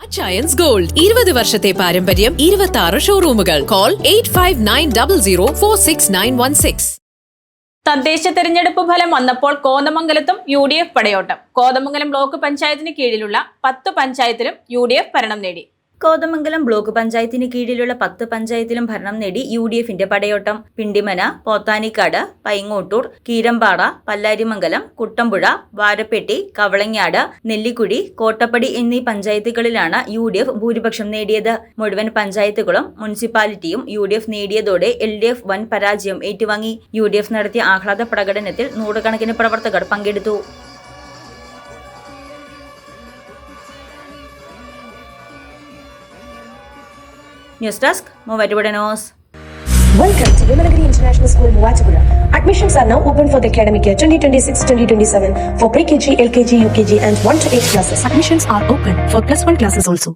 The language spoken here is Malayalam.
അച്ചയൻസ് ഗോൾഡ് 20 വർഷത്തെ പാരമ്പര്യം 26 ഷോറൂമുകൾ. കോൾ 8590046916. തദ്ദേശ തെരഞ്ഞെടുപ്പ് ഫലം വന്നപ്പോൾ കോതമംഗലത്തും UDF പടയോട്ടം. കോതമംഗലം ബ്ലോക്ക് പഞ്ചായത്തിന് കീഴിലുള്ള 10 പഞ്ചായത്തിലും UDF ഭരണം നേടി. കോതമംഗലം ബ്ലോക്ക് പഞ്ചായത്തിന് കീഴിലുള്ള 10 പഞ്ചായത്തിലും ഭരണം നേടി UDFന്റെ പടയോട്ടം. പിണ്ടിമന, പോത്താനിക്കാട്, പൈങ്ങോട്ടൂർ, കീരമ്പാറ, പല്ലാരിമംഗലം, കുട്ടമ്പുഴ, വാരപ്പെട്ടി, കവളങ്ങാട്, നെല്ലിക്കുഴി, കോട്ടപ്പടി എന്നീ പഞ്ചായത്തുകളിലാണ് UDF ഭൂരിപക്ഷം നേടിയത്. മുഴുവൻ പഞ്ചായത്തുകളും മുനിസിപ്പാലിറ്റിയും UDF നേടിയതോടെ LDF വൻ പരാജയം ഏറ്റുവാങ്ങി. UDF നടത്തിയ ആഹ്ലാദ പ്രകടനത്തിൽ നൂറുകണക്കിന് പ്രവർത്തകർ പങ്കെടുത്തു. News Desk, Movatipura News. Welcome to Vimalagiri International School, Movatipura. Admissions are now open for the academic year 2026-2027 for pre-KG, LKG, UKG and 1 to 8 classes. Admissions are open for +1 classes also.